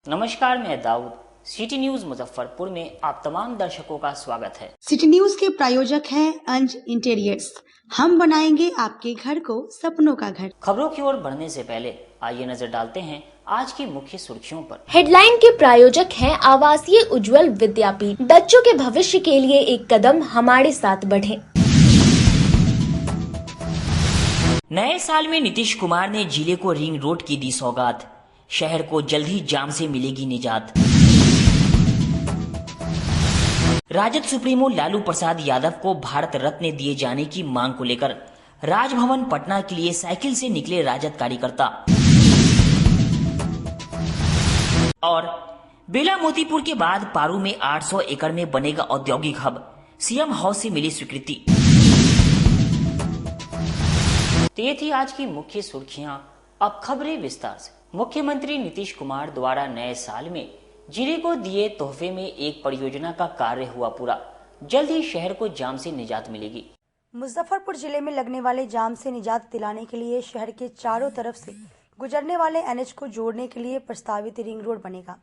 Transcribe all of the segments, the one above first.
नमस्कार, मैं Dawood. City news Muzaffarpur में आप तमाम दर्शकों का स्वागत है। सिटी न्यूज के प्रायोजक हैं अंज इंटीरियर्स। हम बनाएंगे आपके घर को सपनों का घर। खबरों की ओर बढ़ने से पहले आइए नजर डालते हैं आज की मुख्य सुर्खियों पर। हेडलाइन के प्रायोजक हैं आवासीय उज्जवल विद्यापीठ। बच्चों के भविष्य के लिए एक कदम हमारे साथ बढ़ें। नए साल में नीतीश कुमार ने जिले को रिंग रोड की दी सौगात। शहर को जल्द ही जाम से मिलेगी निजात। राजद सुप्रीमो लालू प्रसाद यादव को भारत रत्न दिए जाने की मांग को लेकर राजभवन पटना के लिए साइकिल से निकले राजद कार्यकर्ता। और बेला मोतीपुर के बाद पारू में 800 एकड़ में बनेगा औद्योगिक हब। सीएम हाउस से मिली स्वीकृति। तो ये थी आज की मुख्य सुर्खियां। अब खबरें विस्तार से। मुख्यमंत्री नीतीश कुमार द्वारा नए साल में जिले को दिए तोहफे में एक परियोजना का कार्य हुआ पूरा। जल्द ही शहर को जाम से निजात मिलेगी। मुजफ्फरपुर जिले में लगने वाले जाम से निजात दिलाने के लिए शहर के चारों तरफ से गुजरने वाले एनएच को जोड़ने के लिए प्रस्तावित रिंग रोड बनेगा।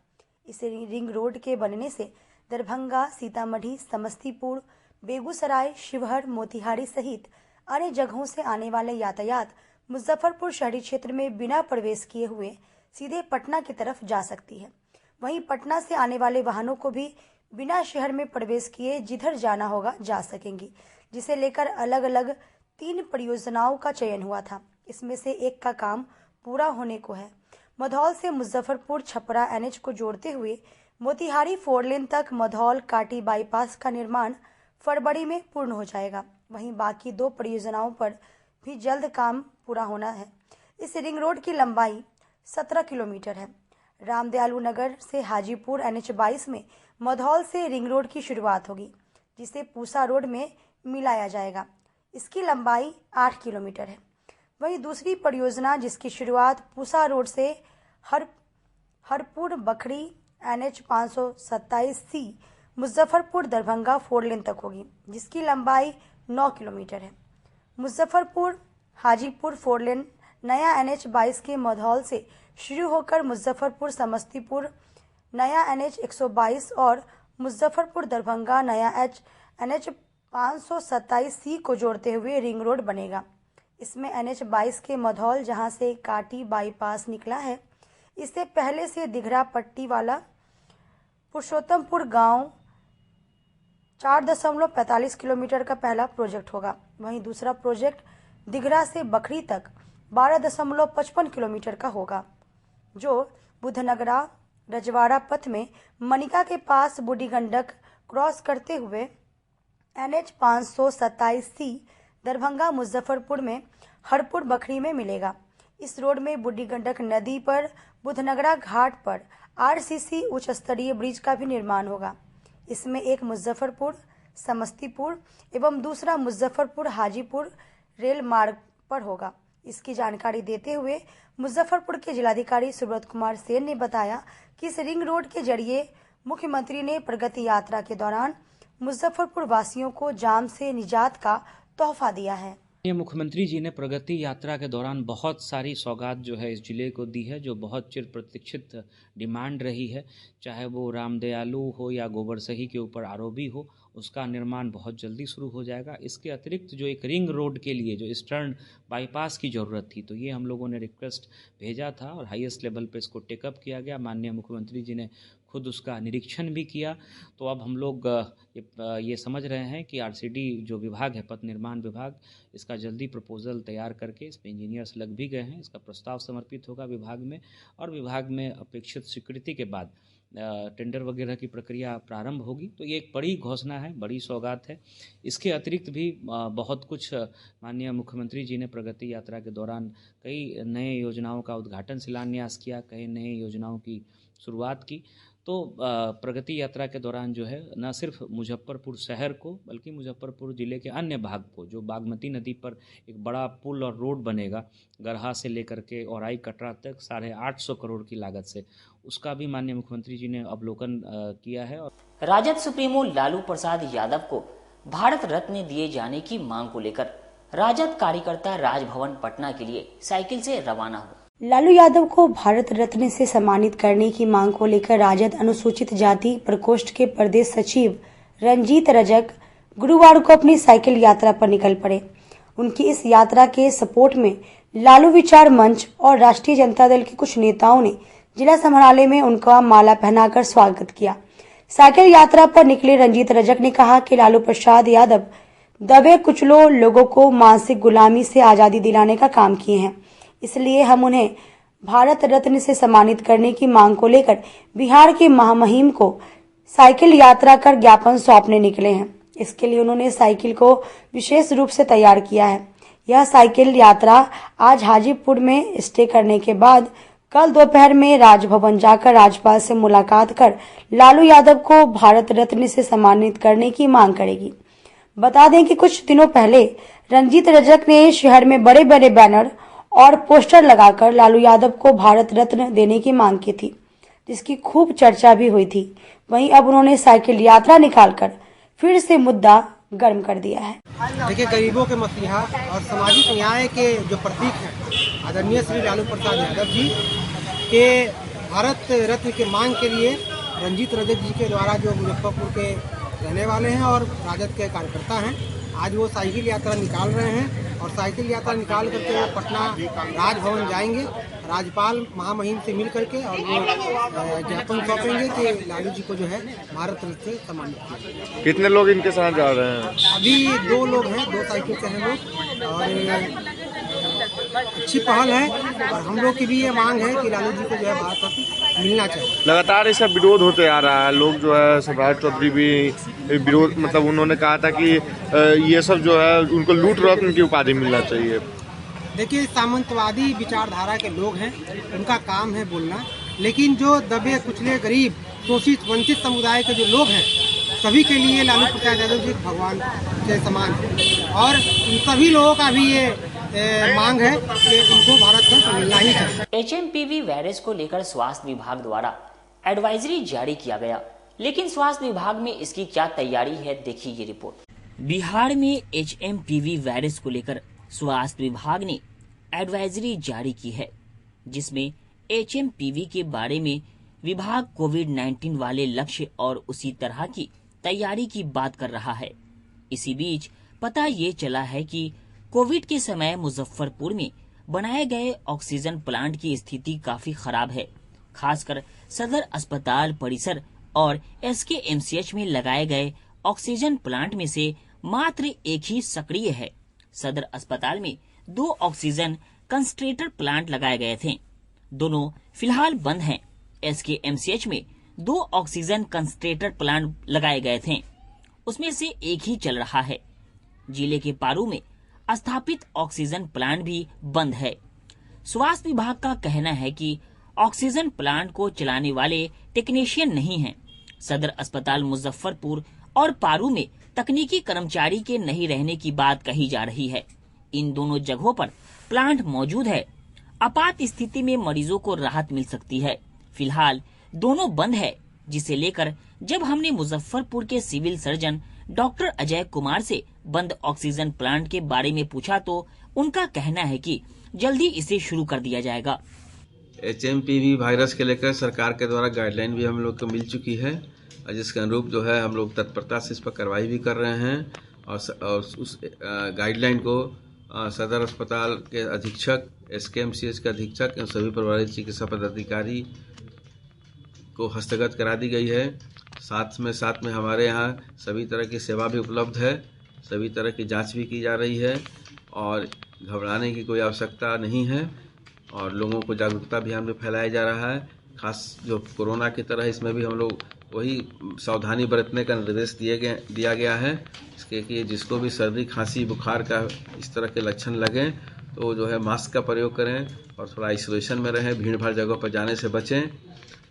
इस रिंग रोड के बनने से दरभंगा, सीतामढ़ी, समस्तीपुर, बेगूसराय, शिवहर, मोतिहारी सहित अन्य जगहों से आने वाले यातायात मुजफ्फरपुर शहरी क्षेत्र में बिना प्रवेश किए हुए सीधे पटना की तरफ जा सकती है। वहीं पटना से आने वाले वाहनों को भी बिना शहर में प्रवेश किए जिधर जाना होगा जा सकेंगी, जिसे लेकर अलग अलग 3 परियोजनाओं का चयन हुआ था। इसमें से एक का काम पूरा होने को है। मधौल से मुजफ्फरपुर छपरा एनएच को जोड़ते हुए मोतिहारी 4 लेन तक मधौल काटी बाईपास का निर्माण फरवरी में पूर्ण हो जाएगा। वहीं बाकी 2 परियोजनाओं पर भी जल्द काम पूरा होना है। इस रिंग रोड की लंबाई 17 किलोमीटर है। रामदयालु नगर से हाजीपुर NH-22 में मधौल से रिंग रोड की शुरुआत होगी, जिसे पूसा रोड में मिलाया जाएगा। इसकी लंबाई 8 किलोमीटर है। वहीं दूसरी परियोजना जिसकी शुरुआत पूसा रोड से हरपुर बखरी NH-527C मुजफ्फरपुर दरभंगा 4 लेन तक होगी, जिसकी लंबाई 9 किलोमीटर है। मुजफ्फरपुर हाजीपुर 4 लेन नया NH-22 के मधौल से शुरू होकर मुजफ्फरपुर समस्तीपुर नया NH-122 और मुजफ्फरपुर दरभंगा नया NH-527C को जोड़ते हुए रिंग रोड बनेगा। इसमें NH-22 के मधौल, जहां से काटी बाईपास निकला है, इससे पहले से दिघरा पट्टी वाला पुरुषोत्तमपुर गांव 4.45 किलोमीटर का पहला प्रोजेक्ट होगा। वहीं दूसरा प्रोजेक्ट दिघरा से बखरी तक 12.55 किलोमीटर का होगा, जो बुधनगरा रजवाड़ा पथ में मनिका के पास बूढ़ी गंडक क्रॉस करते हुए NH-527C दरभंगा मुजफ्फरपुर में हरपुर बखरी में मिलेगा। इस रोड में बूढ़ी गंडक नदी पर बुधनगरा घाट पर RCC उच्च स्तरीय ब्रिज का भी निर्माण होगा। इसमें एक मुजफ्फरपुर समस्तीपुर एवं दूसरा मुजफ्फरपुर हाजीपुर रेल मार्ग पर होगा। इसकी जानकारी देते हुए मुजफ्फरपुर के जिलाधिकारी सुब्रत कुमार सेन ने बताया कि इस रिंग रोड के जरिए मुख्यमंत्री ने प्रगति यात्रा के दौरान मुजफ्फरपुर वासियों को जाम से निजात का तोहफा दिया है। मुख्यमंत्री जी ने प्रगति यात्रा के दौरान बहुत सारी सौगात जो है इस जिले को दी है, जो बहुत चिर प्रतीक्षित डिमांड रही है। चाहे वो रामदयालु हो या गोबरसही के ऊपर आरओबी हो, उसका निर्माण बहुत जल्दी शुरू हो जाएगा। इसके अतिरिक्त जो एक रिंग रोड के लिए जो ईस्टर्न बाईपास की ज़रूरत थी, तो ये हम लोगों ने रिक्वेस्ट भेजा था और हाईएस्ट लेवल पे इसको टेकअप किया गया। माननीय मुख्यमंत्री जी ने खुद उसका निरीक्षण भी किया। तो अब हम लोग ये समझ रहे हैं कि RCD जो विभाग है, पथ निर्माण विभाग, इसका जल्दी प्रपोजल तैयार करके इसमें इंजीनियर्स लग भी गए हैं। इसका प्रस्ताव समर्पित होगा विभाग में और विभाग में अपेक्षित स्वीकृति के बाद टेंडर वगैरह की प्रक्रिया प्रारंभ होगी। तो ये एक बड़ी घोषणा है, बड़ी सौगात है। इसके अतिरिक्त भी बहुत कुछ माननीय मुख्यमंत्री जी ने प्रगति यात्रा के दौरान कई नए योजनाओं का उद्घाटन शिलान्यास किया, कई नए योजनाओं की शुरुआत की। तो प्रगति यात्रा के दौरान जो है न सिर्फ मुजफ्फरपुर शहर को बल्कि मुजफ्फरपुर ज़िले के अन्य भाग को, जो बागमती नदी पर एक बड़ा पुल और रोड बनेगा गरहा से लेकर के औराई कटरा तक 850 करोड़ की लागत से, उसका भी माननीय मुख्यमंत्री जी ने अवलोकन किया है। और राजद सुप्रीमो लालू प्रसाद यादव को भारत रत्न दिए जाने की मांग को लेकर राजद कार्यकर्ता राजभवन पटना के लिए साइकिल से रवाना हुए। लालू यादव को भारत रत्न से सम्मानित करने की मांग को लेकर राजद अनुसूचित जाति प्रकोष्ठ के प्रदेश सचिव रंजीत रजक गुरुवार को अपनी साइकिल यात्रा पर निकल पड़े। उनकी इस यात्रा के सपोर्ट में लालू विचार मंच और राष्ट्रीय जनता दल के कुछ नेताओं ने जिला समाहरणालय में उनका माला पहनाकर स्वागत किया। साइकिल यात्रा पर निकले रंजीत रजक ने कहा कि लालू प्रसाद यादव दबे कुचलो लोगों को मानसिक गुलामी से आजादी दिलाने का काम किए हैं, इसलिए हम उन्हें भारत रत्न से सम्मानित करने की मांग को लेकर बिहार के महामहिम को साइकिल यात्रा कर ज्ञापन सौंपने निकले हैं। इसके लिए उन्होंने साइकिल को विशेष रूप से तैयार किया है। यह साइकिल यात्रा आज हाजीपुर में स्टे करने के बाद कल दोपहर में राजभवन जाकर राज्यपाल से मुलाकात कर लालू यादव को भारत रत्न से सम्मानित करने की मांग करेगी। बता दें कि कुछ दिनों पहले रंजीत रजक ने शहर में बड़े बड़े बैनर और पोस्टर लगाकर लालू यादव को भारत रत्न देने की मांग की थी, जिसकी खूब चर्चा भी हुई थी। वहीं अब उन्होंने साइकिल यात्रा निकालकर फिर से मुद्दा गर्म कर दिया है। देखिए, गरीबों के मसीहा और सामाजिक न्याय के जो प्रतीक हैं आदरणीय श्री लालू प्रसाद यादव जी के भारत रत्न के मांग के लिए रंजीत रजक जी के द्वारा जो मुजफ्फरपुर के रहने वाले हैं और राजद के कार्यकर्ता हैं, आज वो साइकिल यात्रा निकाल रहे हैं और साइकिल यात्रा निकाल करके वो पटना राजभवन जाएंगे, राज्यपाल महामहिम से मिल करके और वो ज्ञापन सौंपेंगे कि लालू जी को जो है भारत रत्न से सम्मानित किया। कितने लोग इनके साथ जा रहे हैं? अभी 2 लोग हैं, 2 साइकिल से हैं लोग और अच्छी पहल है और हम लोग की भी ये मांग है कि लालू जी को जो है भारत रत्न मिलना चाहिए। लगातार इसका विरोध होते आ रहा है, लोग जो है सम्राट चौधरी भी विरोध, मतलब उन्होंने कहा था कि ये सब जो है उनको लूट रत्न की उपाधि मिलना चाहिए। देखिए, सामंतवादी विचारधारा के लोग हैं, उनका काम है बोलना, लेकिन जो दबे कुचले गरीब शोषित वंचित समुदाय के जो लोग हैं सभी के लिए लालू प्रसाद यादव जी भगवान के समान है और इन सभी लोगों का भी ये मांग है कि उनको भारत रत्न मिलना ही चाहिए। HMPV वायरस को लेकर स्वास्थ्य विभाग द्वारा एडवाइजरी जारी किया गया, लेकिन स्वास्थ्य विभाग में इसकी क्या तैयारी है, देखिए ये रिपोर्ट। बिहार में HMPV वायरस को लेकर स्वास्थ्य विभाग ने एडवाइजरी जारी की है, जिसमें HMPV के बारे में विभाग कोविड-19 वाले लक्ष्य और उसी तरह की तैयारी की बात कर रहा है। इसी बीच पता ये चला है कि कोविड के समय मुजफ्फरपुर में बनाए गए ऑक्सीजन प्लांट की स्थिति काफी खराब है। खासकर सदर अस्पताल परिसर और SKMCH में लगाए गए ऑक्सीजन प्लांट में से मात्र एक ही सक्रिय है। सदर अस्पताल में 2 ऑक्सीजन कंसंट्रेटर प्लांट लगाए गए थे, दोनों फिलहाल बंद हैं। SKMCH में 2 ऑक्सीजन कंसंट्रेटर प्लांट लगाए गए थे, उसमें से एक ही चल रहा है। जिले के पारू में स्थापित ऑक्सीजन प्लांट भी बंद है। स्वास्थ्य विभाग का कहना है कि ऑक्सीजन प्लांट को चलाने वाले टेक्नीशियन नहीं हैं। सदर अस्पताल मुजफ्फरपुर और पारू में तकनीकी कर्मचारी के नहीं रहने की बात कही जा रही है। इन दोनों जगहों पर प्लांट मौजूद है, आपात स्थिति में मरीजों को राहत मिल सकती है। फिलहाल दोनों बंद है, जिसे लेकर जब हमने मुजफ्फरपुर के civil surgeon doctor Ajay Kumar से बंद ऑक्सीजन प्लांट के बारे में पूछा तो उनका कहना है कि जल्दी इसे शुरू कर दिया जाएगा। HMPV वायरस के लेकर सरकार के द्वारा गाइडलाइन भी हम लोग को मिल चुकी है और जिसके अनुरूप जो है हम लोग तत्परता से इस पर कार्रवाई भी कर रहे हैं और उस गाइडलाइन को सदर अस्पताल के अधीक्षक, SKMCH के अधीक्षक एवं सभी प्रभारी चिकित्सा पदाधिकारी को हस्तगत करा दी गई है। साथ में हमारे यहाँ सभी तरह की सेवा भी उपलब्ध है, सभी तरह की जांच भी की जा रही है और घबराने की कोई आवश्यकता नहीं है और लोगों को जागरूकता अभियान में फैलाया जा रहा है। खास जो कोरोना की तरह इसमें भी हम लोग वही सावधानी बरतने का निर्देश दिया गया है, इसके कि जिसको भी सर्दी खांसी बुखार का इस तरह के लक्षण लगें तो जो है मास्क का प्रयोग करें और थोड़ा आइसोलेशन में रहें, भीड़ भाड़ जगहों पर जाने से बचें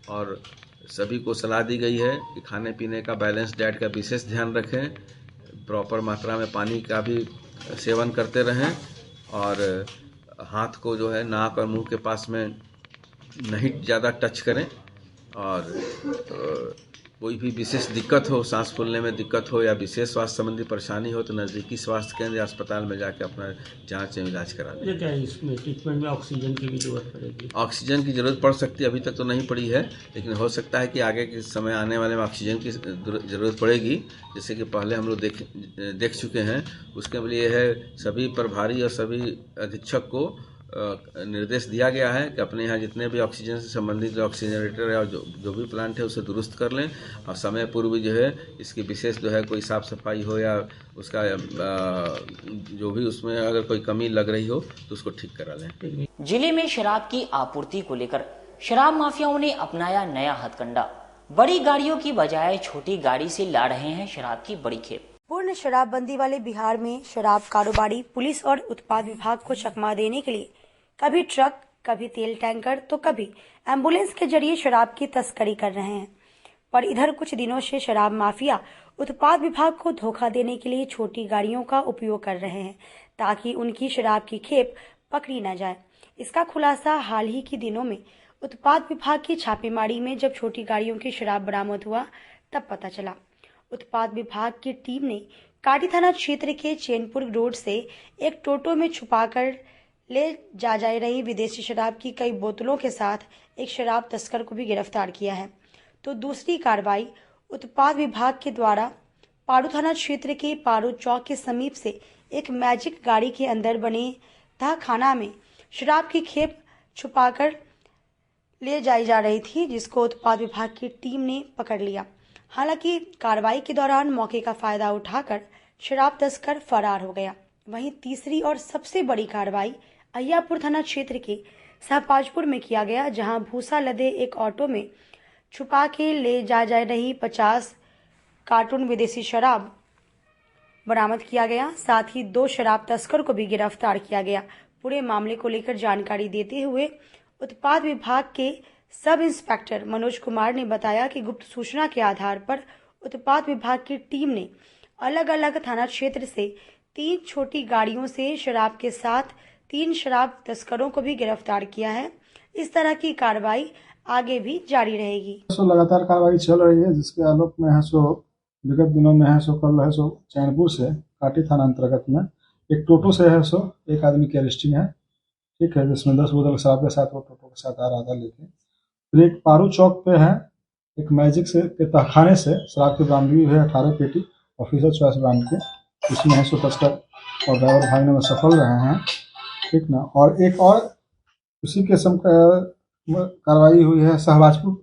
और सभी को सलाह दी गई है कि खाने पीने का बैलेंस डाइट का विशेष ध्यान रखें, प्रॉपर मात्रा में पानी का भी सेवन करते रहें और हाथ को जो है नाक और मुंह के पास में नहीं ज़्यादा टच करें और कोई भी विशेष दिक्कत हो, सांस फूलने में दिक्कत हो या विशेष स्वास्थ्य संबंधी परेशानी हो तो नज़दीकी स्वास्थ्य केंद्र या अस्पताल में जाकर अपना जांच एवं इलाज करा लें। क्या इसमें ट्रीटमेंट में ऑक्सीजन की भी जरूरत पड़ेगी? ऑक्सीजन की ज़रूरत पड़ सकती है, अभी तक तो नहीं पड़ी है, लेकिन हो सकता है कि आगे के समय आने वाले में ऑक्सीजन की ज़रूरत पड़ेगी। जैसे कि पहले हम लोग देख चुके हैं। उसके लिए है सभी प्रभारी और सभी अधीक्षक को निर्देश दिया गया है कि अपने यहाँ जितने भी ऑक्सीजन से संबंधित जो ऑक्सीजनरेटर है और जो भी प्लांट है उसे दुरुस्त कर लें और समय पूर्व जो है इसकी विशेष जो है कोई साफ सफाई हो या उसका जो भी उसमें अगर कोई कमी लग रही हो तो उसको ठीक करा लें। जिले में शराब की आपूर्ति को लेकर शराब माफियाओं ने अपनाया नया हथकंडा। बड़ी गाड़ियों की बजाय छोटी गाड़ी से ला रहे हैं शराब की बड़ी खेप। पूर्ण शराबबंदी वाले बिहार में शराब कारोबारी पुलिस और उत्पाद विभाग को चकमा देने के लिए कभी ट्रक, कभी तेल टैंकर तो कभी एम्बुलेंस के जरिए शराब की तस्करी कर रहे हैं। पर इधर कुछ दिनों से शराब माफिया उत्पाद विभाग को धोखा देने के लिए छोटी गाड़ियों का उपयोग कर रहे हैं ताकि उनकी शराब की खेप पकड़ी न जाए। इसका खुलासा हाल ही के दिनों में उत्पाद विभाग की छापेमारी में जब छोटी गाड़ियों की शराब बरामद हुआ तब पता चला। उत्पाद विभाग की टीम ने काटी थाना क्षेत्र के चैनपुर रोड से एक टोटो में छुपाकर ले जा रही विदेशी शराब की कई बोतलों के साथ एक शराब तस्कर को भी गिरफ्तार किया है। तो दूसरी कार्रवाई उत्पाद विभाग के द्वारा पारू थाना क्षेत्र के पारू चौक के समीप से एक मैजिक गाड़ी के अंदर बने तहखाना में शराब की खेप छुपाकर ले जाई जा रही थी, जिसको उत्पाद विभाग की टीम ने पकड़ लिया। हालांकि कार्रवाई के दौरान मौके का फायदा उठाकर शराब तस्कर फरार हो गया। वहीं तीसरी और सबसे बड़ी कार्रवाई अहियापुर थाना क्षेत्र के सहपाजपुर में किया गया, जहां भूसा लदे एक ऑटो में छुपा के ले जा रही 50 कार्टून विदेशी शराब बरामद किया गया। साथ ही 2 शराब तस्कर को भी गिरफ्तार किया गया। पूरे मामले को लेकर जानकारी देते हुए उत्पाद विभाग के सब इंस्पेक्टर मनोज कुमार ने बताया कि गुप्त सूचना के आधार पर उत्पाद विभाग की टीम ने अलग अलग थाना क्षेत्र से 3 छोटी गाड़ियों से शराब के साथ 3 शराब तस्करों को भी गिरफ्तार किया है। इस तरह की कार्रवाई आगे भी जारी रहेगी। लगातार कार्रवाई चल रही है, जिसके आलोक में है सो विगत दिनों में है सो कल है सो चैनपुर से काटी थाना अंतर्गत में एक टोटो से है सो एक आदमी की अरेस्टिंग है, ठीक है, जिसमें 10 बोतल शराब के साथ वो टोटो के साथ आ रहा था लेके। फिर एक पारू चौक पे है एक मैजिक से के तहखाने से शराब की बरामदगी है 18 पेटी ऑफिसर चॉइस ब्रांड के, इसमें है सो तस्कर और ड्राइवर भागने में सफल रहे हैं, ठीक ना। और एक और उसी किस्म का कार्रवाई हुई है सहबाजपुर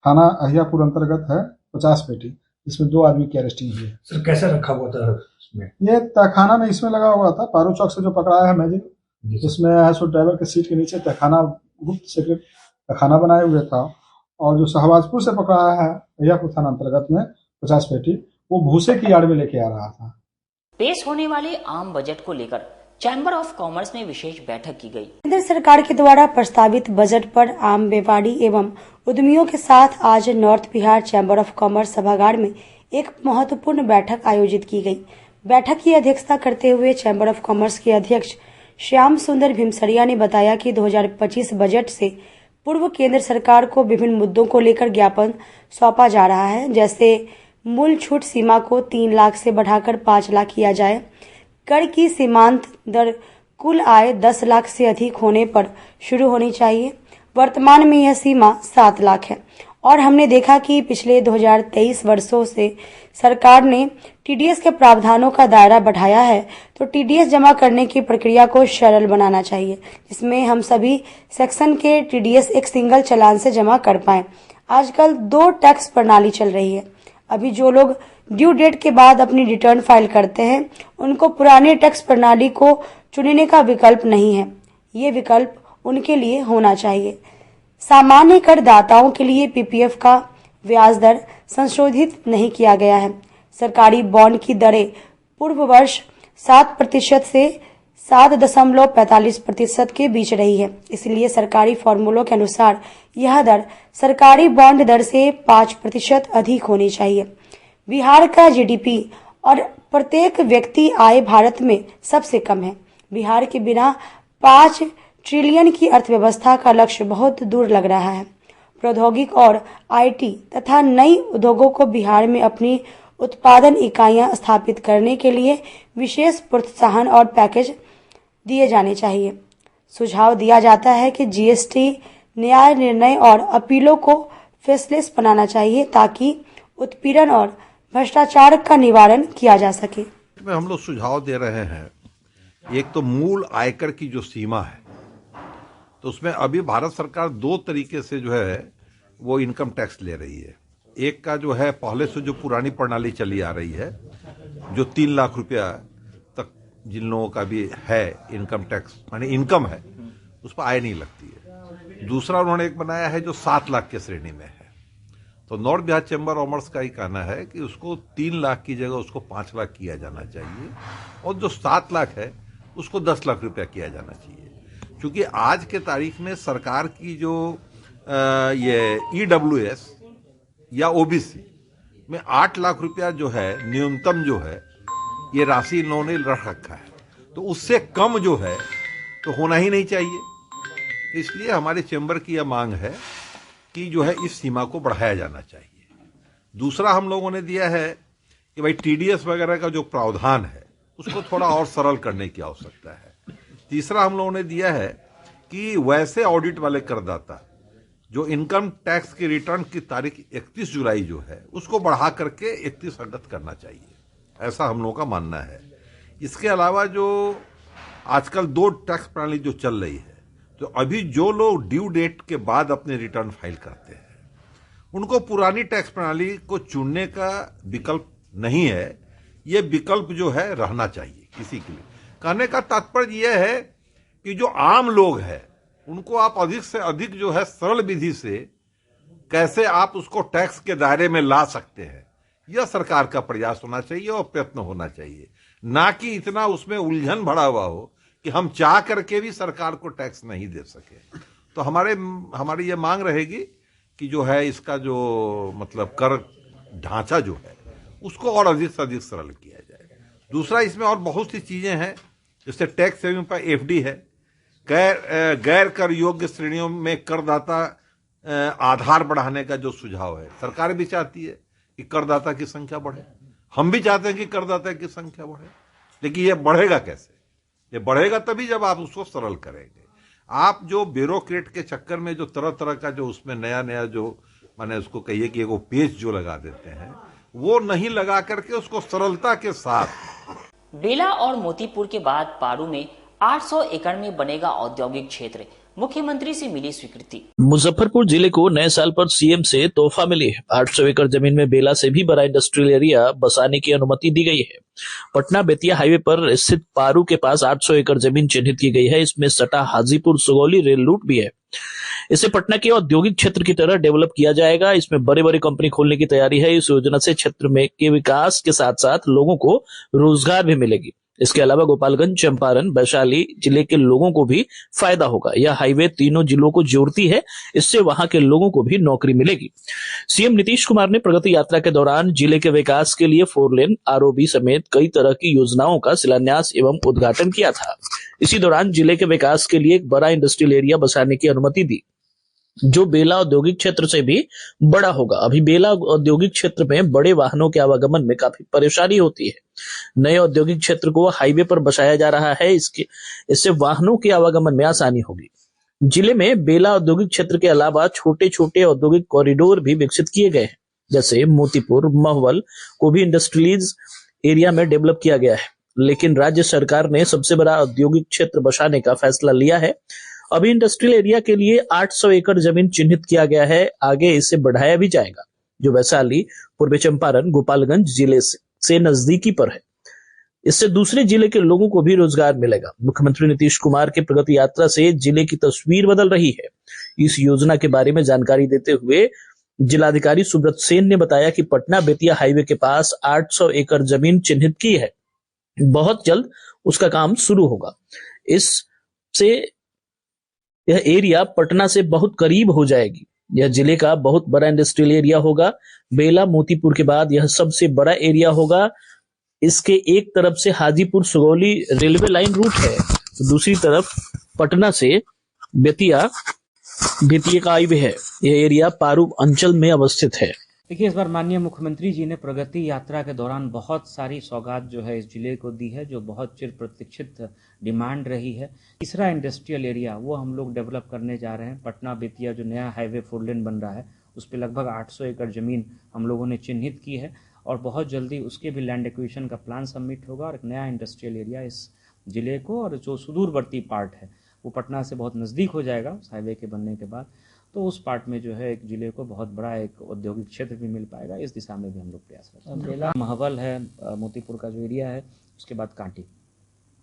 थाना अहियापुर अंतर्गत है 50 पेटी, जिसमें 2 आदमी की अरेस्टिंग हुई है। सर कैसे रखा हुआ था इसमें? ये तहखाना में इसमें लगा हुआ था। पारू चौक से जो पकड़ाया है मैजिक, जिसमें है सो ड्राइवर के सीट के नीचे तहखाना गुप्त सीक्रेट तहखाना बनाए हुए था। और जो सहबाजपुर से पकड़ाया है अहियापुर थाना अंतर्गत में 50 पेटी, वो भूसे की यार्ड में लेके आ रहा था। पेश होने वाले आम बजट को लेकर चैम्बर ऑफ कॉमर्स में विशेष बैठक की गई। केंद्र सरकार के द्वारा प्रस्तावित बजट पर आम व्यापारी एवं उद्यमियों के साथ आज north Bihar chamber of commerce सभागार में एक महत्वपूर्ण बैठक आयोजित की गई। बैठक की अध्यक्षता करते हुए चैम्बर ऑफ कॉमर्स के अध्यक्ष श्याम सुंदर भीमसरिया ने बताया कि 2025 बजट से पूर्व केंद्र सरकार को विभिन्न मुद्दों को लेकर ज्ञापन सौंपा जा रहा है, जैसे मूल छूट सीमा को 3 लाख से बढ़ाकर 5 लाख किया जाए, कर की सीमांत दर कुल आय 10 लाख से अधिक होने पर शुरू होनी चाहिए। वर्तमान में यह सीमा 7 लाख है और हमने देखा कि पिछले 2023 वर्षों से सरकार ने टीडीएस के प्रावधानों का दायरा बढ़ाया है, तो टीडीएस जमा करने की प्रक्रिया को सरल बनाना चाहिए, जिसमें हम सभी सेक्शन के टीडीएस एक सिंगल चालान से जमा कर पाएं। आजकल 2 टैक्स प्रणाली चल रही है। अभी जो लोग ड्यू डेट के बाद अपनी रिटर्न फाइल करते हैं, उनको पुराने टैक्स प्रणाली को चुनने का विकल्प नहीं है। ये विकल्प उनके लिए होना चाहिए। सामान्य करदाताओं के लिए पीपीएफ का ब्याज दर संशोधित नहीं किया गया है। सरकारी बॉन्ड की दरें पूर्व वर्ष 7% से 7.45% के बीच रही है, इसलिए सरकारी फॉर्मूलों के अनुसार यह दर सरकारी बॉन्ड दर से 5% अधिक होनी चाहिए। बिहार का जीडीपी और प्रत्येक व्यक्ति आय भारत में सबसे कम है। बिहार के बिना 5 ट्रिलियन की अर्थव्यवस्था का लक्ष्य बहुत दूर लग रहा है। प्रौद्योगिक और आईटी तथा नई उद्योगों को बिहार में अपनी उत्पादन इकाइयां स्थापित करने के लिए विशेष प्रोत्साहन और पैकेज दिए जाने चाहिए। सुझाव दिया जाता है कि जीएसटी न्याय निर्णय और अपीलों को फेसलेस बनाना चाहिए ताकि उत्पीड़न और भ्रष्टाचार का निवारण किया जा सके। में हम लोग सुझाव दे रहे हैं, एक तो मूल आयकर की जो सीमा है, तो उसमें अभी भारत सरकार दो तरीके से जो है वो इनकम टैक्स ले रही है। एक का जो है पहले से जो पुरानी प्रणाली चली आ रही है, जो 3 लाख रुपया तक जिन लोगों का भी है इनकम टैक्स माने इनकम है, उस पर आय नहीं लगती है। दूसरा उन्होंने एक बनाया है जो 7 लाख के श्रेणी में है। तो north Bihar chamber of commerce का ही कहना है कि उसको 3 लाख की जगह उसको 5 लाख किया जाना चाहिए, और जो 7 लाख है उसको 10 लाख रुपया किया जाना चाहिए। क्योंकि आज के तारीख में सरकार की जो ये EWS या OBC में 8 लाख रुपया जो है न्यूनतम जो है ये राशि इन्होंने रख रखा है, तो उससे कम जो है तो होना ही नहीं चाहिए। इसलिए हमारे चैम्बर की यह मांग है कि जो है इस सीमा को बढ़ाया जाना चाहिए। दूसरा हम लोगों ने दिया है कि भाई TDS वगैरह का जो प्रावधान है उसको थोड़ा और सरल करने की आवश्यकता है। तीसरा हम लोगों ने दिया है कि वैसे ऑडिट वाले करदाता जो इनकम टैक्स की रिटर्न की तारीख 31 जुलाई जो है उसको बढ़ा करके 31 अगस्त करना चाहिए, ऐसा हम लोगों का मानना है। इसके अलावा जो आजकल 2 टैक्स प्रणाली जो चल रही है, तो अभी जो लोग ड्यू डेट के बाद अपने रिटर्न फाइल करते हैं उनको पुरानी टैक्स प्रणाली को चुनने का विकल्प नहीं है। ये विकल्प जो है रहना चाहिए किसी के लिए। कहने का तात्पर्य यह है कि जो आम लोग हैं उनको आप अधिक से अधिक जो है सरल विधि से कैसे आप उसको टैक्स के दायरे में ला सकते हैं, यह सरकार का प्रयास होना चाहिए और प्रयत्न होना चाहिए, ना कि इतना उसमें उलझन भरा हुआ हो कि हम चाह करके भी सरकार को टैक्स नहीं दे सके। तो हमारी ये मांग रहेगी कि जो है इसका जो मतलब कर ढांचा जो है उसको और अधिक से अधिक सरल किया जाए। दूसरा, इसमें और बहुत सी चीजें हैं, जैसे टैक्स सेविंग पर FD है, गैर कर योग्य श्रेणियों में करदाता आधार बढ़ाने का जो सुझाव है, सरकार भी चाहती है कि करदाता की संख्या बढ़े, हम भी चाहते हैं कि करदाता की संख्या बढ़े, लेकिन ये बढ़ेगा कैसे? ये बढ़ेगा तभी जब आप उसको सरल करेंगे। आप जो ब्यूरोक्रेट के चक्कर में जो तरह तरह का जो उसमें नया नया जो माने उसको कहिए कि वो पेज जो लगा देते हैं, वो नहीं लगा करके उसको सरलता के साथ। बेला और मोतीपुर के बाद पारू में 800 एकड़ में बनेगा औद्योगिक क्षेत्र, मुख्यमंत्री से मिली स्वीकृति। मुजफ्फरपुर जिले को नए साल पर सीएम से तोहफा मिली है। 800 एकड़ जमीन में बेला से भी बड़ा इंडस्ट्रियल एरिया बसाने की अनुमति दी गई है। पटना बेतिया हाईवे पर स्थित पारू के पास 800 एकड़ जमीन चिन्हित की गई है। इसमें सटा हाजीपुर सुगौली रेल रूट भी है। इसे पटना के औद्योगिक क्षेत्र की तरह डेवलप किया जाएगा। इसमें बड़ी बड़ी कंपनी खोलने की तैयारी है। इस योजना से क्षेत्र में के विकास के साथ साथ लोगों को रोजगार भी मिलेगी। इसके अलावा गोपालगंज, चंपारण, वैशाली जिले के लोगों को भी फायदा होगा। यह हाईवे तीनों जिलों को जोड़ती है, इससे वहां के लोगों को भी नौकरी मिलेगी। सीएम नीतीश कुमार ने प्रगति यात्रा के दौरान जिले के विकास के लिए 4 लेन, ROB समेत कई तरह की योजनाओं का शिलान्यास एवं उद्घाटन किया था। इसी दौरान जिले के विकास के लिए एक बड़ा इंडस्ट्रियल एरिया बसाने की अनुमति दी, जो बेला औद्योगिक क्षेत्र से भी बड़ा होगा। अभी बेला औद्योगिक क्षेत्र में बड़े वाहनों के आवागमन में काफी परेशानी होती है। नए औद्योगिक क्षेत्र को हाईवे पर बसाया जा रहा है। इससे वाहनों के आवागमन में आसानी होगी। जिले में बेला औद्योगिक क्षेत्र के अलावा छोटे छोटे औद्योगिक कॉरिडोर भी विकसित किए गए हैं, जैसे मोतीपुर, महवल को भी इंडस्ट्रीज एरिया में डेवलप किया गया है। लेकिन राज्य सरकार ने सबसे बड़ा औद्योगिक क्षेत्र बसाने का फैसला लिया है। अभी इंडस्ट्रियल एरिया के लिए 800 एकड़ जमीन चिन्हित किया गया है। आगे इसे बढ़ाया भी जाएगा, जो वैशाली, पूर्वी चंपारण, गोपालगंज जिले से नजदीकी पर है। इससे दूसरे जिले के लोगों को भी रोजगार मिलेगा। मुख्यमंत्री नीतीश कुमार के प्रगति यात्रा से जिले की तस्वीर बदल रही है। इस योजना के बारे में जानकारी देते हुए जिलाधिकारी सुब्रत सेन ने बताया कि पटना बेतिया हाईवे के पास 800 एकड़ जमीन चिन्हित की है। बहुत जल्द उसका काम शुरू होगा। इससे यह एरिया पटना से बहुत करीब हो जाएगी। यह जिले का बहुत बड़ा इंडस्ट्रियल एरिया होगा। बेला मोतीपुर के बाद यह सबसे बड़ा एरिया होगा। इसके एक तरफ से Hajipur Sugauli railway line route है, तो दूसरी तरफ पटना से बेतिया बेतिया का हाईवे है। यह एरिया पारू अंचल में अवस्थित है। देखिए, इस बार माननीय मुख्यमंत्री जी ने प्रगति यात्रा के दौरान बहुत सारी सौगात जो है इस जिले को दी है, जो बहुत चिर प्रतीक्षित डिमांड रही है। तीसरा इंडस्ट्रियल एरिया वो हम लोग डेवलप करने जा रहे हैं। पटना बेतिया जो नया हाईवे 4 लेन बन रहा है, उस पर लगभग 800 एकड़ जमीन हम लोगों ने चिन्हित की है और बहुत जल्दी उसके भी लैंड एक्विजिशन का प्लान सबमिट होगा और एक नया इंडस्ट्रियल एरिया इस जिले को, और जो सुदूरवर्ती पार्ट है वो पटना से बहुत नज़दीक हो जाएगा उस हाईवे के बनने के बाद, तो उस पार्ट में जो है एक जिले को बहुत बड़ा एक औद्योगिक क्षेत्र भी मिल पाएगा। इस दिशा में भी हम लोग प्रयास करते हैं। बेला महवल है, मोतीपुर का जो एरिया है, उसके बाद कांटी,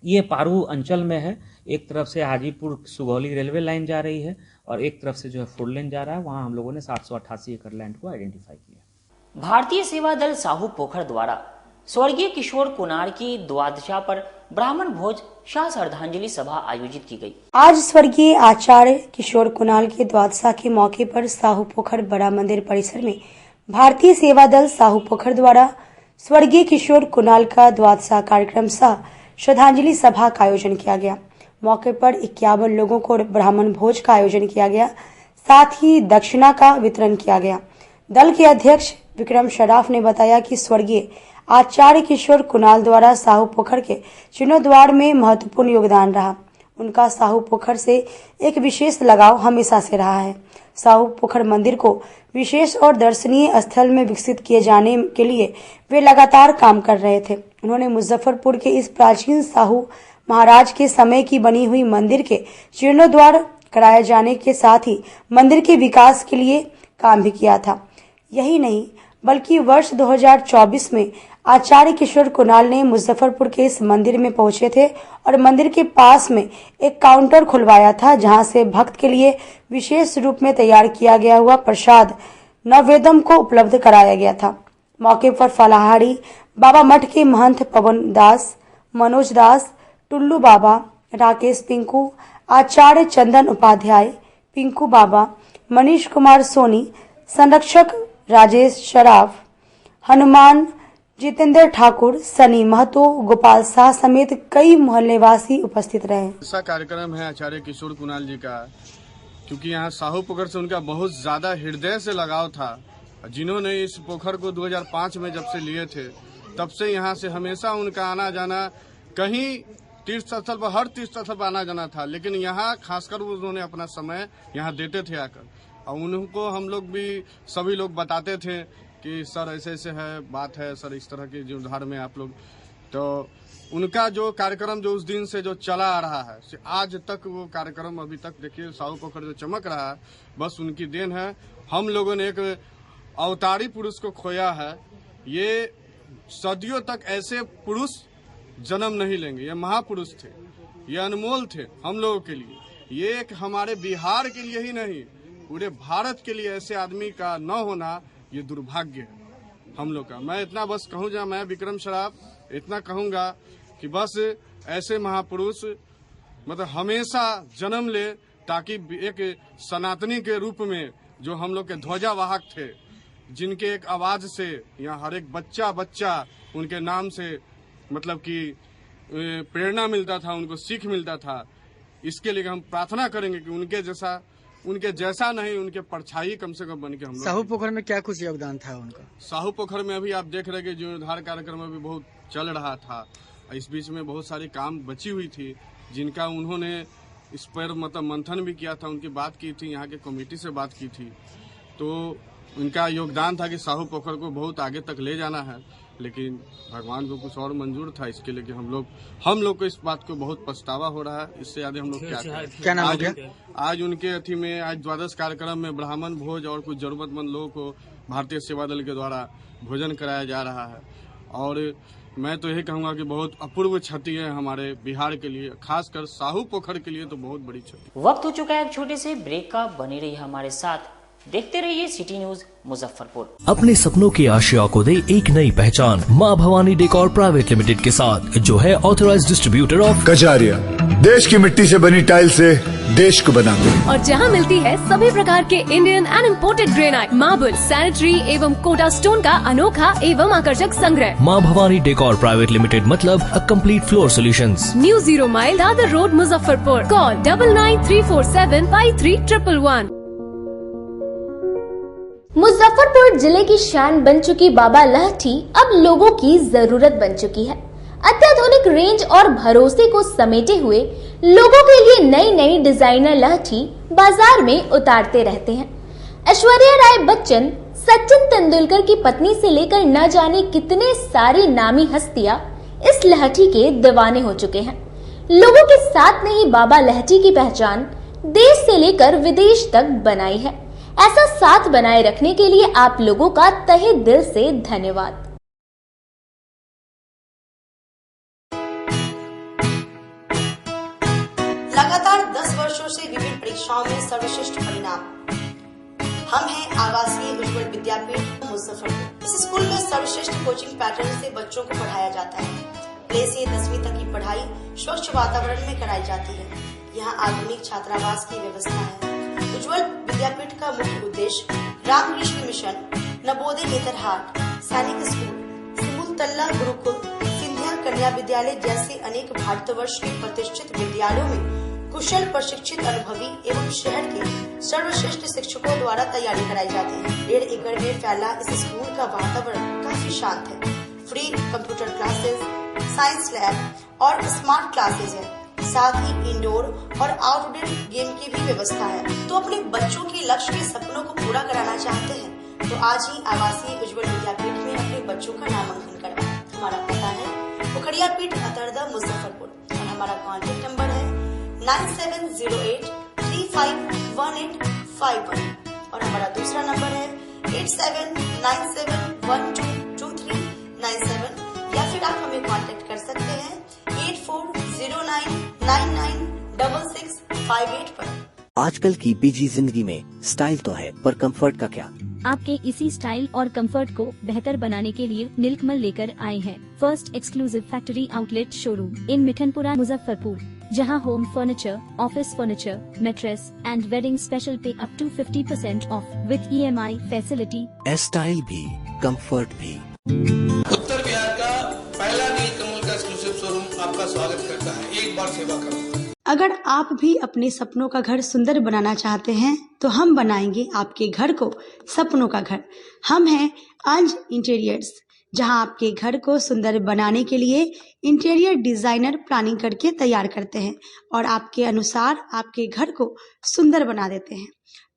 ये पारू अंचल में है। एक तरफ से हाजीपुर सुगौली रेलवे लाइन जा रही है और एक तरफ से जो है 4 लेन जा रहा है। वहाँ हम लोगों ने 788 एकड़ लैंड को आइडेंटिफाई किया। भारतीय सेवा दल साहू पोखर द्वारा स्वर्गीय किशोर कुनार की द्वादशा पर ब्राह्मण भोज शाह श्रद्धांजलि सभा आयोजित की गई। आज स्वर्गीय आचार्य किशोर कुणाल के द्वादशा के मौके पर साहू पोखर बड़ा मंदिर परिसर में भारतीय सेवा दल साहू पोखर द्वारा स्वर्गीय किशोर कुणाल का द्वादशा कार्यक्रम सह श्रद्धांजलि सभा का आयोजन किया गया। मौके पर 51 लोगों को ब्राह्मण भोज का आयोजन किया गया, साथ ही दक्षिणा का वितरण किया गया। दल के अध्यक्ष विक्रम शराफ ने बताया कि स्वर्गीय आचार्य किशोर कुणाल द्वारा साहू पोखर के जीर्णोद्धार में महत्वपूर्ण योगदान रहा। उनका साहू पोखर से एक विशेष लगाव हमेशा से रहा है। साहू पोखर मंदिर को विशेष और दर्शनीय स्थल में विकसित किए जाने के लिए वे लगातार काम कर रहे थे। उन्होंने मुजफ्फरपुर के इस प्राचीन साहू महाराज के समय की बनी हुई मंदिर के जीर्णोद्धार कराए जाने के साथ ही मंदिर के विकास के लिए काम भी किया था। यही नहीं बल्कि वर्ष 2024 में आचार्य किशोर कुणाल ने मुजफ्फरपुर के इस मंदिर में पहुंचे थे और मंदिर के पास में एक काउंटर खुलवाया था, जहां से भक्त के लिए विशेष रूप में तैयार किया गया हुआ प्रसाद नवेदम को उपलब्ध कराया गया था। मौके पर फलाहारी बाबा मठ के महंत पवन दास, मनोज दास, टुल्लू बाबा, राकेश पिंकू, आचार्य चंदन उपाध्याय, पिंकू बाबा, मनीष कुमार सोनी, संरक्षक राजेश शराफ, हनुमान, जितेंद्र ठाकुर, सनी महतो, गोपाल शाह समेत कई मोहल्लेवासी उपस्थित रहे। ऐसा कार्यक्रम है आचार्य किशोर कुणाल जी का, क्योंकि यहाँ साहू पोखर से उनका बहुत ज्यादा हृदय से लगाव था। जिन्होंने इस पोखर को 2005 में जब से लिए थे, तब से यहाँ से हमेशा उनका आना जाना, कहीं तीर्थ स्थल पर, हर तीर्थ स्थल पर आना जाना था। लेकिन यहाँ खासकर उन्होंने अपना समय यहाँ देते थे आकर, और उनको हम लोग भी सभी लोग बताते थे कि सर ऐसे ऐसे है, बात है सर, इस तरह के जीर्णोद्धार में आप लोग। तो उनका जो कार्यक्रम जो उस दिन से जो चला आ रहा है, आज तक वो कार्यक्रम अभी तक देखिए साहू पोखर जो चमक रहा है, बस उनकी देन है। हम लोगों ने एक अवतारी पुरुष को खोया है। ये सदियों तक ऐसे पुरुष जन्म नहीं लेंगे। ये महापुरुष थे, ये अनमोल थे हम लोगों के लिए। ये एक हमारे बिहार के लिए ही नहीं, पूरे भारत के लिए ऐसे आदमी का न होना ये दुर्भाग्य है हम लोग का। मैं इतना बस कहूँगा, मैं विक्रम शराफ इतना कहूँगा कि बस ऐसे महापुरुष मतलब हमेशा जन्म ले, ताकि एक सनातनी के रूप में जो हम लोग के ध्वजावाहक थे, जिनके एक आवाज से यहाँ हर एक बच्चा बच्चा उनके नाम से मतलब कि प्रेरणा मिलता था, उनको सीख मिलता था। इसके लिए हम प्रार्थना करेंगे कि उनके जैसा नहीं, उनके परछाई कम से कम बन के हम लोग। साहू पोखर में क्या कुछ योगदान था उनका? साहू पोखर में अभी आप देख रहे हैं कि जीर्णोद्धार कार्यक्रम अभी बहुत चल रहा था। इस बीच में बहुत सारी काम बची हुई थी, जिनका उन्होंने इस पर मतलब मंथन भी किया था, उनकी बात की थी, यहाँ के कमेटी से बात की थी। तो उनका योगदान था कि साहू पोखर को बहुत आगे तक ले जाना है, लेकिन भगवान को कुछ और मंजूर था। इसके लिए कि हम लोग को इस बात को बहुत पछतावा हो रहा है। इससे ज्यादा हम लोग क्या नाम आज उनके अथी में आज द्वादश कार्यक्रम में ब्राह्मण भोज और कुछ जरूरतमंद लोगों को भारतीय सेवा दल के द्वारा भोजन कराया जा रहा है। और मैं तो यही कहूँगा कि बहुत अपूर्व क्षति है हमारे बिहार के लिए, खासकर साहू पोखर के लिए तो बहुत बड़ी क्षति। वक्त हो चुका है एक छोटे से ब्रेक का, बने रहिए हमारे साथ। देखते रहिए सिटी न्यूज मुजफ्फरपुर। अपने सपनों की आशिया को दे एक नई पहचान माँ भवानी डेकोर प्राइवेट लिमिटेड के साथ, जो है ऑथराइज्ड डिस्ट्रीब्यूटर ऑफ कजारिया। देश की मिट्टी से बनी टाइल से देश को बनाते हैं। और जहां मिलती है सभी प्रकार के Indian and imported granite, marble, sanitary एवं कोटा स्टोन का अनोखा एवं आकर्षक संग्रह। माँ भवानी डेकोर प्राइवेट लिमिटेड मतलब a complete floor solutions. New 0 mile Dadar road Muzaffarpur. Call 9934753111। Muzaffarpur जिले की शान बन चुकी बाबा लहठी अब लोगों की जरूरत बन चुकी है। अत्याधुनिक रेंज और भरोसे को समेटे हुए लोगों के लिए नई नई डिजाइनर लहठी बाजार में उतारते रहते हैं। ऐश्वर्या राय बच्चन, सचिन तेंदुलकर की पत्नी से लेकर न जाने कितने सारी नामी हस्तियां इस लहठी के दीवाने हो चुके हैं। लोगों के साथ ने ही बाबा लहठी की पहचान देश से लेकर विदेश तक बनाई है। ऐसा साथ बनाए रखने के लिए आप लोगों का तहे दिल से धन्यवाद। लगातार 10 वर्षों से विभिन्न परीक्षाओं में सर्वश्रेष्ठ परिणाम। हम हैं आवासीय उज्ज्वल विद्यापीठ मुजफ्फरपुर। इस स्कूल में सर्वश्रेष्ठ कोचिंग पैटर्न से बच्चों को पढ़ाया जाता है। प्ले से 10वीं तक की पढ़ाई स्वच्छ वातावरण में कराई जाती है। यहाँ आधुनिक छात्रावास की व्यवस्था है। उज्ज्वल विद्यापीठ का मुख्य उद्देश्य रामकृष्ण मिशन, नवोदय नेतरहाट, सैनिक स्कूल, सिमुलतल्ला गुरुकुल, सिंधिया कन्या विद्यालय जैसे अनेक भारतवर्ष के प्रतिष्ठित विद्यालयों में कुशल प्रशिक्षित अनुभवी एवं शहर के सर्वश्रेष्ठ शिक्षकों द्वारा तैयारी कराई जाती है। 1.5 एकड़ में फैला इस स्कूल का वातावरण काफी शांत है। Free computer classes, science lab और स्मार्ट क्लासेस है। साथ ही इंडोर और आउटडोर गेम की भी व्यवस्था है। तो अपने बच्चों के लक्ष्य के सपनों को पूरा कराना चाहते हैं तो आज ही आवासीय उज्ज्वल विद्यापीठ में अपने बच्चों का नामांकन करवाएं। हमारा पता है पोखरिया पीठ अतरदा मुजफ्फरपुर और हमारा कॉन्टेक्ट नंबर है 9708351851 और हमारा दूसरा नंबर है 8797122397 या फिर आप हमें कॉन्टेक्ट कर सकते हैं 8409996658 पर। आजकल की बिजी जिंदगी में स्टाइल तो है, पर कंफर्ट का क्या? आपके इसी स्टाइल और कंफर्ट को बेहतर बनाने के लिए नीलकमल लेकर आए हैं first exclusive factory outlet showroom in Mithanpura Muzaffarpur, जहां home furniture, office furniture, mattress and wedding special pay up to 50% off with EMI facility. Style भी, कंफर्ट भी। उत्तर बिहार का पहला नीलकमल का एक्सक्लूसिव शोरूम आपका स्वागत करता है। एक बार सेवा करो। अगर आप भी अपने सपनों का घर सुंदर बनाना चाहते हैं तो हम बनाएंगे आपके घर को सपनों का घर। हम हैं अंज इंटीरियर्स, जहां आपके घर को सुंदर बनाने के लिए इंटीरियर डिजाइनर प्लानिंग करके तैयार करते हैं और आपके अनुसार आपके घर को सुंदर बना देते हैं।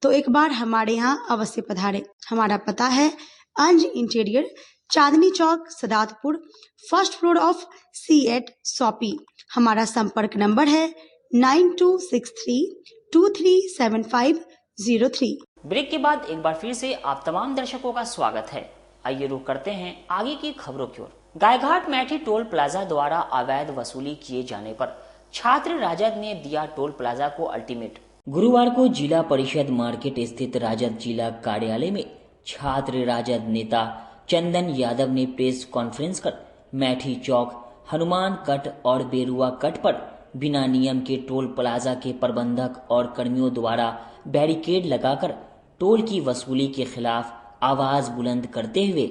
तो एक बार हमारे यहाँ अवश्य पधारें। हमारा पता है अंज interior, Chandni Chowk, Sadatpur, first floor of C8 shoppe. हमारा संपर्क नंबर है 9263237503। ब्रेक के बाद एक बार फिर से आप तमाम दर्शकों का स्वागत है। आइए रुक करते हैं आगे की खबरों की ओर। गायघाट मैठी टोल प्लाजा द्वारा अवैध वसूली किए जाने पर छात्र राजद ने दिया टोल प्लाजा को अल्टीमेट। गुरुवार को जिला परिषद मार्केट स्थित राजद जिला कार्यालय में छात्र राजद नेता चंदन यादव ने प्रेस कॉन्फ्रेंस कर मैठी चौक, हनुमान कट और बेरुआ कट पर बिना नियम के टोल प्लाजा के प्रबंधक और कर्मियों द्वारा बैरिकेड लगाकर टोल की वसूली के खिलाफ आवाज बुलंद करते हुए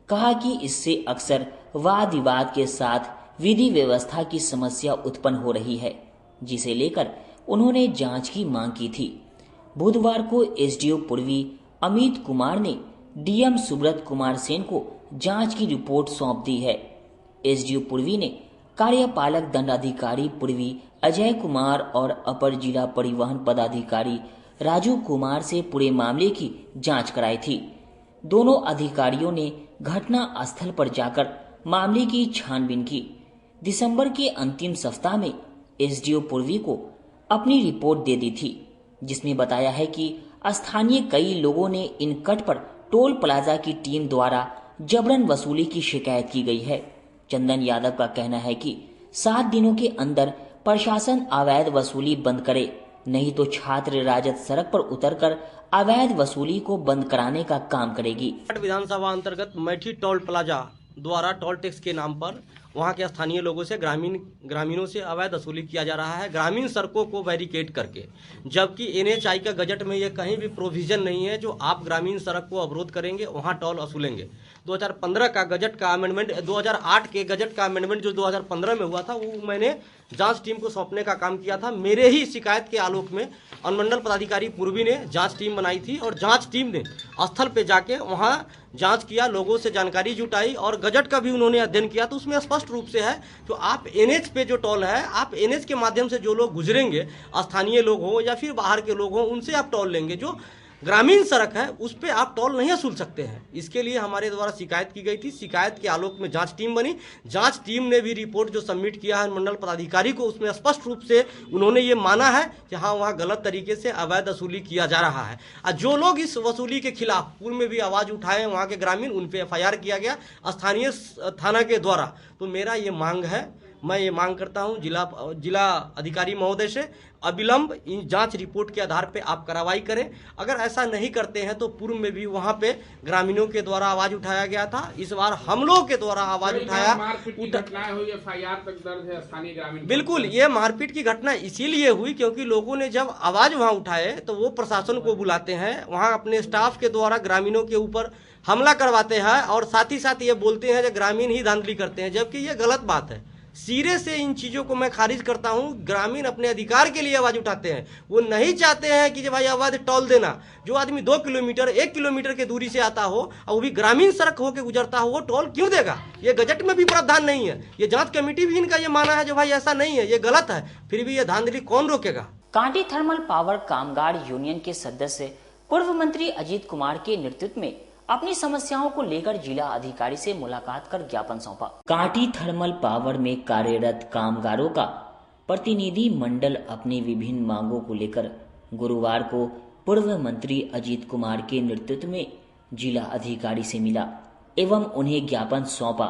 कहा कि इससे अक्सर वाद विवाद के साथ विधि व्यवस्था की समस्या उत्पन्न हो रही है, जिसे लेकर उन्होंने जांच की मांग की थी। बुधवार को SDO पूर्वी अमित कुमार ने DM सुब्रत कुमार सेन को जांच की रिपोर्ट सौंप दी है। SDO पूर्वी ने कार्यपालक दंडाधिकारी पूर्वी अजय कुमार और अपर जिला परिवहन पदाधिकारी राजू कुमार से पूरे मामले की जांच कराई थी। दोनों अधिकारियों ने घटना स्थल पर जाकर मामले की छानबीन की। दिसंबर के अंतिम सप्ताह में SDO पूर्वी को अपनी रिपोर्ट दे दी थी, जिसमें बताया है कि स्थानीय कई लोगों ने इन कट पर टोल प्लाजा की टीम द्वारा जबरन वसूली की शिकायत की गई है। चंदन यादव का कहना है कि 7 दिनों के अंदर प्रशासन अवैध वसूली बंद करे नहीं तो छात्र राजद सड़क पर उतरकर अवैध वसूली को बंद कराने का काम करेगी। विधानसभा अंतर्गत मैठी टोल प्लाजा द्वारा टोल टैक्स के नाम पर वहां के स्थानीय लोगों से ग्रामीणों से अवैध वसूली किया जा रहा है, ग्रामीण सड़कों को बैरिकेड करके, जबकि NHI का गजट में ये कहीं भी प्रोविजन नहीं है जो आप ग्रामीण सड़क को अवरोध करेंगे वहां टोल वसूलेंगे। 2015 का गजट का अमेंडमेंट, 2008 के गजट का अमेंडमेंट जो 2015 में हुआ था वो मैंने जांच टीम को सौंपने का काम किया था। मेरे ही शिकायत के आलोक में अनुमंडल पदाधिकारी पूर्वी ने जांच टीम बनाई थी और जांच टीम ने स्थल पे जाके वहां जांच किया, लोगों से जानकारी जुटाई और गजट का भी उन्होंने अध्ययन किया। तो उसमें स्पष्ट रूप से है जो आप NH पे जो टोल है, आप NH के माध्यम से जो लोग गुजरेंगे, स्थानीय लोग हो या फिर बाहर के लोग हो, उनसे आप टोल लेंगे। जो ग्रामीण सड़क है उस पे आप टोल नहीं वसूल सकते हैं। इसके लिए हमारे द्वारा शिकायत की गई थी। शिकायत के आलोक में जांच टीम बनी। जांच टीम ने भी रिपोर्ट जो सबमिट किया है मंडल पदाधिकारी को, उसमें स्पष्ट रूप से उन्होंने ये माना है कि हाँ वहाँ गलत तरीके से अवैध वसूली किया जा रहा है। और जो लोग इस वसूली के खिलाफ पूर्व में भी आवाज उठाए वहाँ के ग्रामीण, उन पे FIR किया गया स्थानीय थाना के द्वारा। तो मेरा ये मांग है, मैं ये मांग करता हूं जिला अधिकारी महोदय से, अविलंब इन जांच रिपोर्ट के आधार पे आप कार्रवाई करें। अगर ऐसा नहीं करते हैं तो पूर्व में भी वहां पे ग्रामीणों के द्वारा आवाज उठाया गया था, इस बार हम लोग के द्वारा आवाज उठाया। घटनाएं हुई, FIR तक दर्ज है स्थानीय ग्रामीण। बिल्कुल, ये मारपीट की घटना इसीलिए हुई क्योंकि लोगों ने जब आवाज वहां उठाए तो वो प्रशासन को बुलाते हैं, वहां अपने स्टाफ के द्वारा ग्रामीणों के ऊपर हमला करवाते हैं और साथ ही साथ ये बोलते हैं कि ग्रामीण ही धांधली करते हैं, जबकि ये गलत बात है। सिरे से इन चीजों को मैं खारिज करता हूं। ग्रामीण अपने अधिकार के लिए आवाज उठाते हैं, वो नहीं चाहते हैं कि भाई आवाज टोल देना। जो आदमी 2 किलोमीटर 1 किलोमीटर की दूरी से आता हो और वो भी ग्रामीण सड़क होकर गुजरता हो, वो टोल क्यों देगा? ये गजट में भी प्रावधान नहीं है। ये जांच कमेटी भी इनका ये माना है जो भाई ऐसा नहीं है, ये गलत है, फिर भी ये धांधली कौन रोकेगा? कांटी थर्मल पावर कामगार यूनियन के सदस्य पूर्व मंत्री अजीत कुमार के नेतृत्व में अपनी समस्याओं को लेकर जिला अधिकारी से मुलाकात कर ज्ञापन सौंपा। कांटी थर्मल पावर में कार्यरत कामगारों का प्रतिनिधि मंडल अपनी विभिन्न मांगों को लेकर गुरुवार को पूर्व मंत्री अजीत कुमार के नेतृत्व में जिला अधिकारी से मिला एवं उन्हें ज्ञापन सौंपा।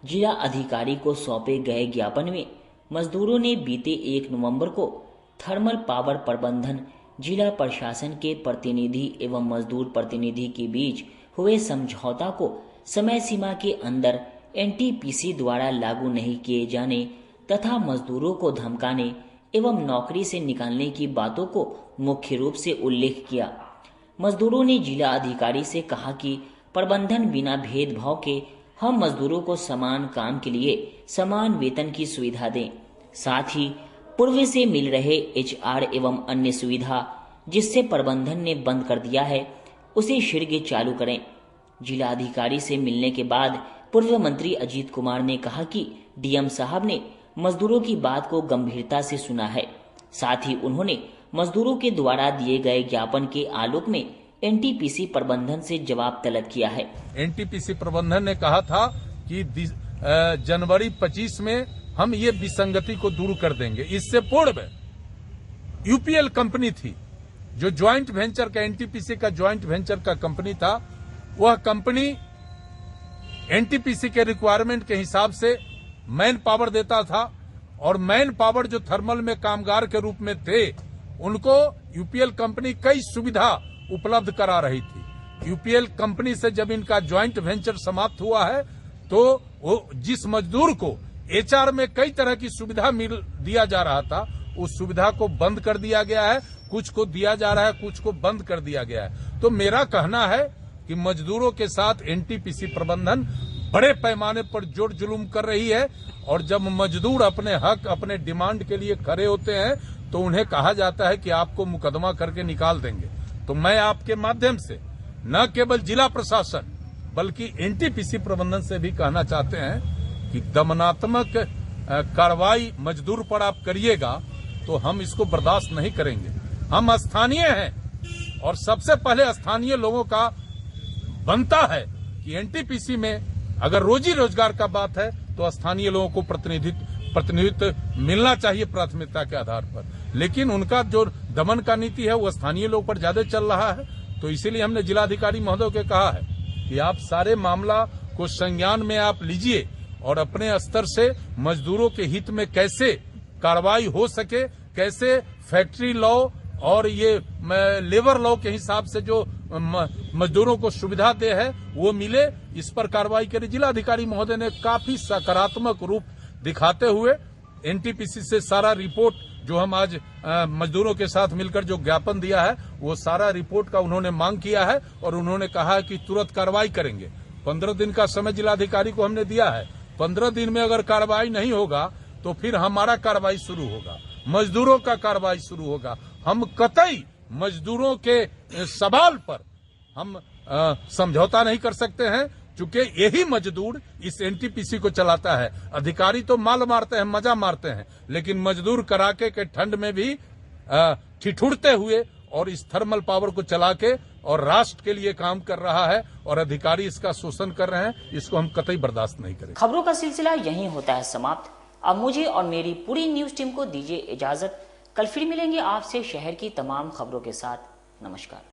जिला अधिकारी को सौंपे गए ज्ञापन में मजदूरों ने बीते 1 नवंबर को थर्मल पावर प्रबंधन, जिला प्रशासन के प्रतिनिधि एवं मजदूर प्रतिनिधि के बीच हुए समझौता को समय सीमा के अंदर NTPC द्वारा लागू नहीं किए जाने तथा मजदूरों को धमकाने एवं नौकरी से निकालने की बातों को मुख्य रूप से उल्लेख किया। मजदूरों ने जिला अधिकारी से कहा कि प्रबंधन बिना भेदभाव के हम मजदूरों को समान काम के लिए समान वेतन की सुविधा दें, साथ ही पूर्व से मिल रहे HR एवं अन्य सुविधा जिससे प्रबंधन ने बंद कर दिया है उसे शीघ्र चालू करें। जिला अधिकारी से मिलने के बाद पूर्व मंत्री अजीत कुमार ने कहा कि DM साहब ने मजदूरों की बात को गंभीरता से सुना है, साथ ही उन्होंने मजदूरों के द्वारा दिए गए ज्ञापन के आलोक में NTPC प्रबंधन से जवाब तलब किया है। NTPC प्रबंधन ने कहा था कि जनवरी 25 में हम ये विसंगति को दूर कर देंगे। इससे पूर्व UPL कंपनी थी जो ज्वाइंट वेंचर का NTPC का ज्वाइंट वेंचर का कंपनी था, वह कंपनी NTPC के रिक्वायरमेंट के हिसाब से मैन पावर देता था और मैन पावर जो थर्मल में कामगार के रूप में थे उनको UPL कंपनी कई सुविधा उपलब्ध करा रही थी। UPL कंपनी से जब इनका ज्वाइंट वेंचर समाप्त हुआ है तो वो जिस मजदूर को HR में कई तरह की सुविधा दिया जा रहा था उस सुविधा को बंद कर दिया गया है, कुछ को दिया जा रहा है, कुछ को बंद कर दिया गया है। तो मेरा कहना है कि मजदूरों के साथ NTPC प्रबंधन बड़े पैमाने पर जोर जुलूम कर रही है और जब मजदूर अपने हक, अपने डिमांड के लिए खड़े होते हैं तो उन्हें कहा जाता है कि आपको मुकदमा करके निकाल देंगे। तो मैं आपके माध्यम से न केवल जिला प्रशासन बल्कि NTPC प्रबंधन से भी कहना चाहते हैं कि दमनात्मक कार्रवाई मजदूर पर आप करिएगा तो हम इसको बर्दाश्त नहीं करेंगे। हम स्थानीय हैं और सबसे पहले स्थानीय लोगों का बनता है कि NTPC में अगर रोजी रोजगार का बात है तो स्थानीय लोगों को प्रतिनिधित्व मिलना चाहिए प्राथमिकता के आधार पर, लेकिन उनका जो दमन का नीति है वो स्थानीय लोगों पर ज्यादा चल रहा है। तो इसीलिए हमने जिलाधिकारी महोदय को कहा है कि आप सारे मामला को संज्ञान में आप लीजिए और अपने स्तर से मजदूरों के हित में कैसे कार्रवाई हो सके, कैसे फैक्ट्री लॉ और ये लेबर लॉ के हिसाब से जो मजदूरों को सुविधा दे है वो मिले, इस पर कार्रवाई करे। जिलाधिकारी महोदय ने काफी सकारात्मक रूप दिखाते हुए एनटीपीसी से सारा रिपोर्ट जो हम आज मजदूरों के साथ मिलकर जो ज्ञापन दिया है वो सारा रिपोर्ट का उन्होंने मांग किया है और उन्होंने कहा है कि तुरंत कार्रवाई करेंगे। 15 दिन का समय जिलाधिकारी को हमने दिया है। 15 दिन में अगर कार्रवाई नहीं होगा तो फिर हमारा कार्रवाई शुरू होगा, मजदूरों का कार्रवाई शुरू होगा। हम कतई मजदूरों के सवाल पर हम समझौता नहीं कर सकते हैं, क्योंकि यही मजदूर इस एनटीपीसी को चलाता है। अधिकारी तो माल मारते हैं, मजा मारते हैं, लेकिन मजदूर कड़ाके के ठंड में भी ठिठुरते हुए और इस थर्मल पावर को चला के और राष्ट्र के लिए काम कर रहा है और अधिकारी इसका शोषण कर रहे हैं। इसको हम कतई बर्दाश्त नहीं करेंगे। खबरों का सिलसिला यहीं होता है समाप्त। अब मुझे और मेरी पूरी न्यूज टीम को दीजिए इजाजत। कल फिर मिलेंगे आपसे शहर की तमाम खबरों के साथ। नमस्कार।